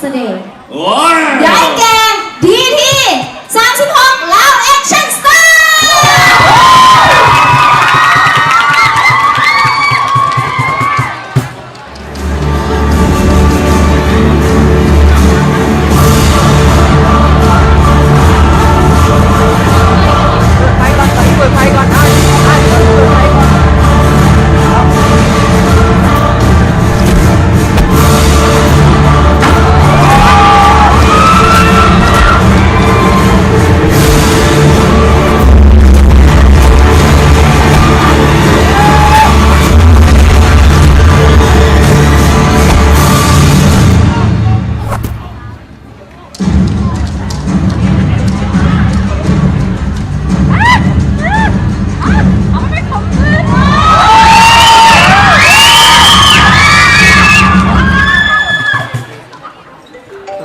เสน่ห์ โอ้ย ได้แก่ดีที่36แล้วแอคชั่นสตาร์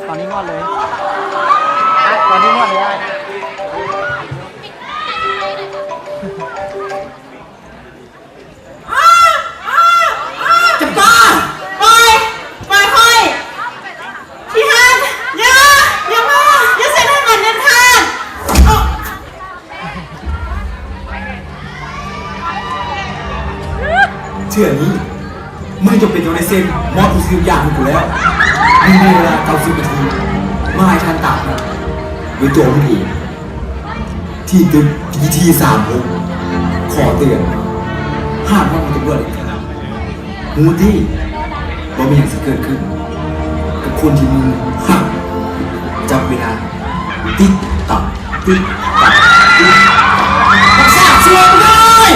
ตอนนี้งอดเลยตอนนี้งอดเลยจะบ้าปล่อยค่อยพี่ฮันอย่ามาอย่าเซ็นให้ก่อนเด็ดขาดเชื่อนี้มึงจะเป็นตัวในเส้นมอดกูซื้ออย่างกูแล้วมึงมีเวลา90 นาทีมาให้ทันตามนะโดยตัวมึงเองที่ตึกPT36ขอเตือนห้ามว่ามันจะเบื่อเลยครับมูที่ว่ามีอย่างจะเกิดขึ้นกับคนที่มึงหักจับเวลาติ๊กตักติ๊กตักติ๊กตักสาดเสียงเลย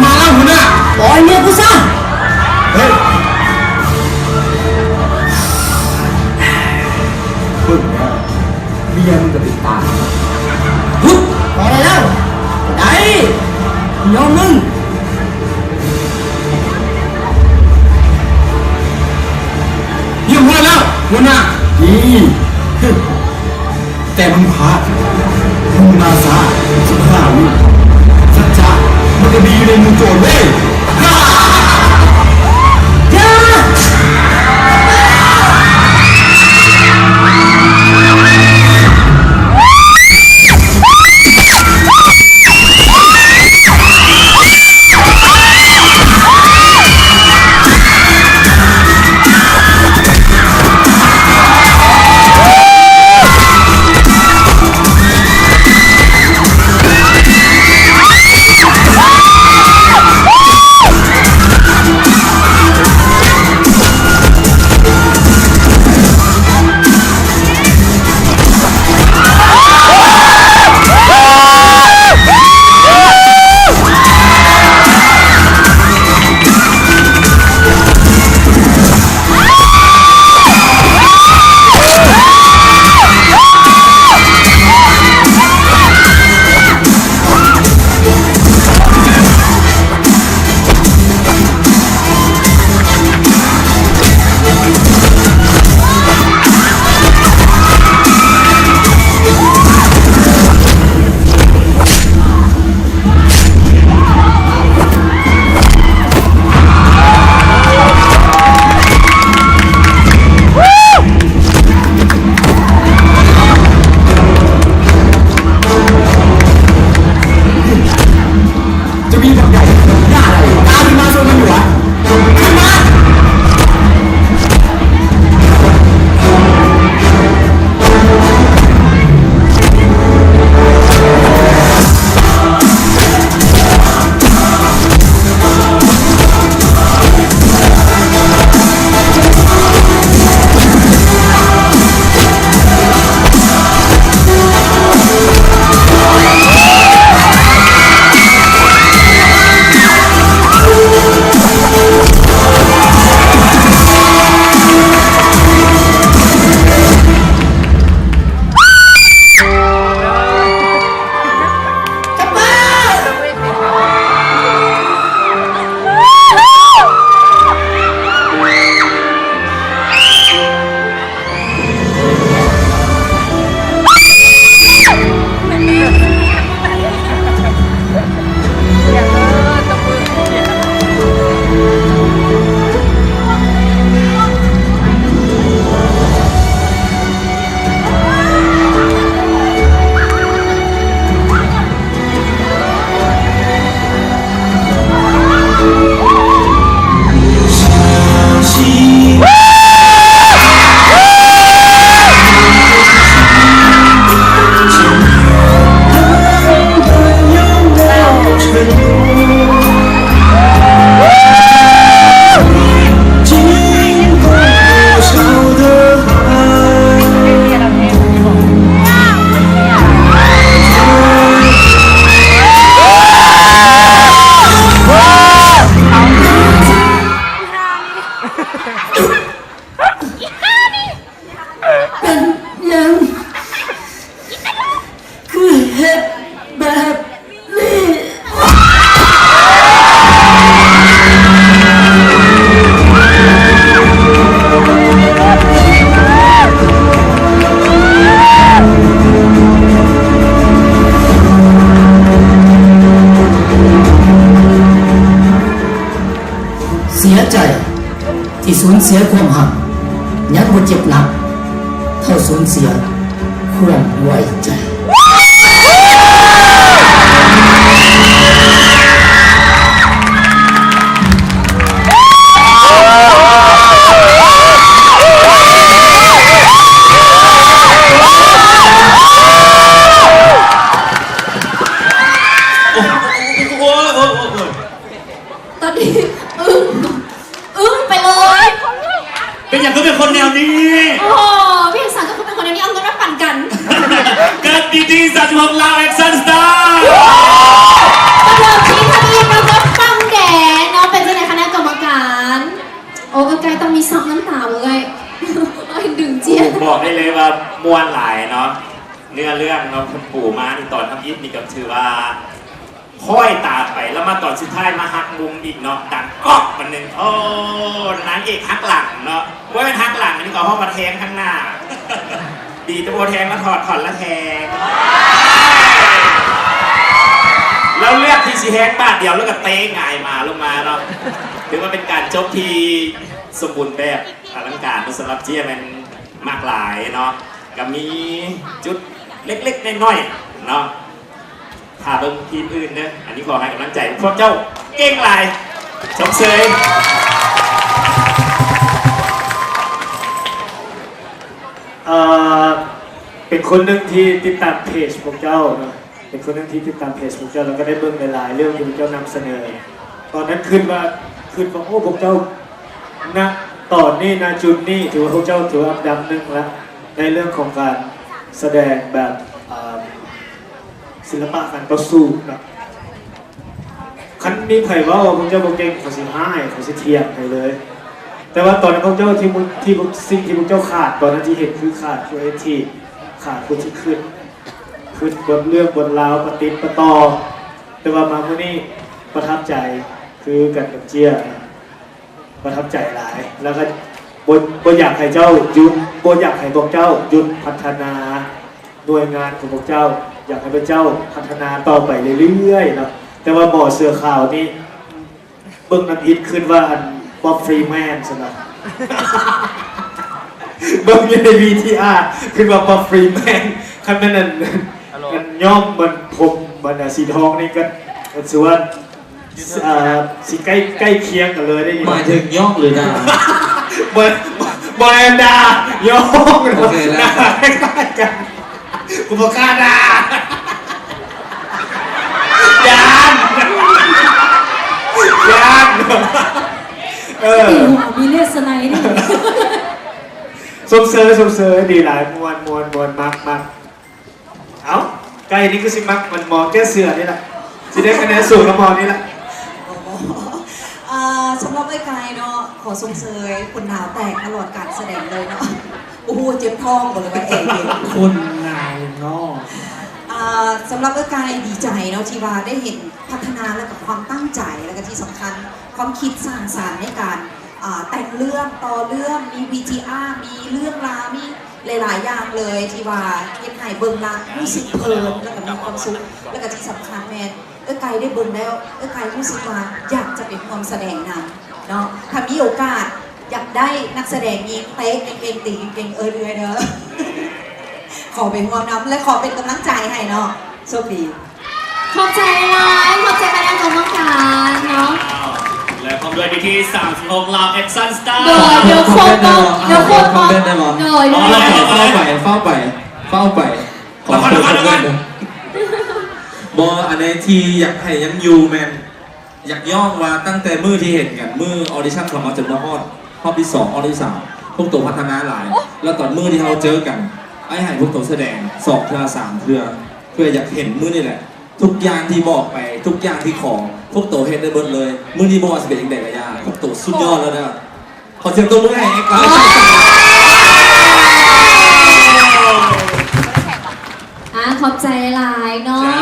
มาแล้วหัวหน้าปล่อยเมียกูซะเฮ้ยเพิ่งนะเมียมึงจะติดตายฮึบพอแล้วได้ยอมมึงยิ่งหัวแล้วหัวหน้าดีแต่มึงพลาดมึงมาซะ15 วิสัจจะมันจะดีอยู่ในมือโจรเว้ย ที่สูญเสียความหักยังบ่เจ็บหนักเท่าสูญเสียความไว้ใจตอนนี้อึ้งไปเลย เป็นอย่างก็เป็นคนแนวนี้ โอ้โหพี่เอกสารก็คือเป็นคนเดียวนี้เอาเงินมาปั่นกัน เกิดดีๆจากของเราแอคชั่นสตาร์ ประเดิมทีมทำเองเราก็ฟังแดดเนาะเป็นที่ไหนคณะกรรมการ โอ้ก็ไกลต้องมีซับน้ำตาเลยเอาให้ดึงเจียน บอกได้เลยว่ามวนหลายเนาะเนื้อเรื่องเนาะคุณปู่มาที่ตอนทำอิฐนี่ก็ถือว่าค่อยตาไปแล้วมาตอนสุดท้ายมาหักมุมอีกเนาะดังก๊อกมันหนึ่งโอ้นางเอกหักหลังเนาะว่าเป็นหักหลังอันนี้ก็ห้องมาแทงข้างหน้า ดีตะโบแทงแล้วถอดแล้วแทงแล้วเลือกที่สีแฮงบาทเดียวแล้วก็เตะง่ายมาลงมาเนาะถือว่าเป็นการจบที่สมบูรณ์แบบอลังการสำหรับเจียมันมากหลายเนาะก็มีจุดเล็กๆน้อยๆเนาะถ้าเบิ่งทีมอื่นเนอะอันนี้ขอให้กำลังใจพวกเจ้าเก่งหลายชมเชย เป็นคนหนึ่งที่ติดตามเพจพวกเจ้าเนอะเป็นคนหนึ่งที่ติดตามเพจพวกเจ้าแล้วก็ได้เบิ่งหลายๆเรื่องที่พวกเจ้านำเสนอ ตอนนั้นขึ้นว่าโอ้พวกเจ้านะตอนนี้นะจุดนี้ถือว่าพวกเจ้าถือว่าอันดับหนึ่งแล้วในเรื่องของการแสดงแบบศิลปะการต่อสู้นะคันมีใครว่าพวกเจ้าบอกเก่งขอสิให้ขอสิเทียบให้เลย แต่ว่าตอนนั้นพวกเจ้าที่สิ่งที่พวกเจ้าขาดตอนนั้นที่เห็นคือขาดครีเอทีฟขาดคนที่ขึ้นบนเรื่องบนราวปฏิปต่อแต่ว่ามาเมื่อนี้ประทับใจคือกันกับเจียประทับใจหลายแล้วก็บนอยากให้เจ้าหยุดบนอยากให้พวกเจ้าหยุดพัฒนาหน่วยงานของพวกเจ้าอยากให้พวกเจ้าพัฒนาต่อไปเรื่อยๆเนาะแต่ว่าบ่อเสือขาวนี่เบิ่งน้ำอิดขึ้นว่าอันบ๊อบฟรีแมนใช่ไหม เบิ่งอยู่ใน VTR ขึ้นว่าบ๊อบฟรีแมนคันนั้นมันย่อมมันผมมันสีทองนี่ก็ถือว่าสีใกล้เคียงกันเลยได้ยิน หมายถึงย่องหรือด่า บอยดาย่อง โอเคแล้ว ใกล้กันกูบอกกล้าด่าดานมีเลสไนด์นี่ สมเสยดีหลายมวนมักเอ้าไก่นี่ก็สิมักมันมองแก้เสือนี่แหละสิได้คะแนนสูงแล้วมองนี่แหละ สำหรับไอ้กายเนาะขอส่งเสยคนหนาวแตกตลอดการแสดงเลยเนาะโอ้โหเจ็บท้องหมดเลยว่าเอ๋ คนนายเนาะ สำหรับไอ้กายดีใจเนาะที่ว่าได้เห็นพัฒนาและกับความตั้งใจแล้วก็ที่สำคัญความคิดสร้างสรรค์ในการแต่งเรื่องต่อเรื่องมี VTR มีเรื่องราวมีหลายๆอย่างเลยที่ว่าเห็นให้เบิ่งละรู้สึกเพลินแล้วก็มีความสุขแล้วก็ที่สำคัญแมนไกได้เบิ่งแล้วไกรู้สึกว่าอยากจะเป็นความแสดงนำเนาะถ้ามีโอกาสอยากได้นักแสดงยิงเตะเก่งๆตีเก่งๆเลยเด้อ ขอเป็นความน้ำและขอเป็นกำลังใจให้เนาะโชคดี ขอบใจร้ายขอบใจคณะกรรมการเนาะ และพร้อมด้วยพิธี36เราแอคชั่นสตาร์ โดยเดี๋ยวโคตรโดยโดย เฝ้าไปขอเปิดบออันนี้ที่อยากให้ยังยูแมนอยากย่องว่าตั้งแต่มือที่เห็นกันมือออดิชั่นของเราจนมาฮอดรอบที่2ออดิชั่นพวกตัวพัฒนาหลาย แล้วตอนมือที่เราเจอกันไอ้ให้พวกตัวแสดง2 เทื่อ 3 เทื่อเพื่ออยากเห็นมือนี่แหละทุกอย่างที่บอกไปทุกอย่างที่ขอพวกตัวเห็นได้เบิดเลยมือที่บอก11เด็กระยะพวกตัวสุดยอดแล้วนะขอเสียงตัวมือให้ไอ้กายขอบใจหลายเนาะ เจ้า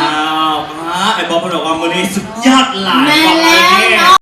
ไอ้บอลพนอกว่ามือนี้สุดยอดหลาย แม่แล้ว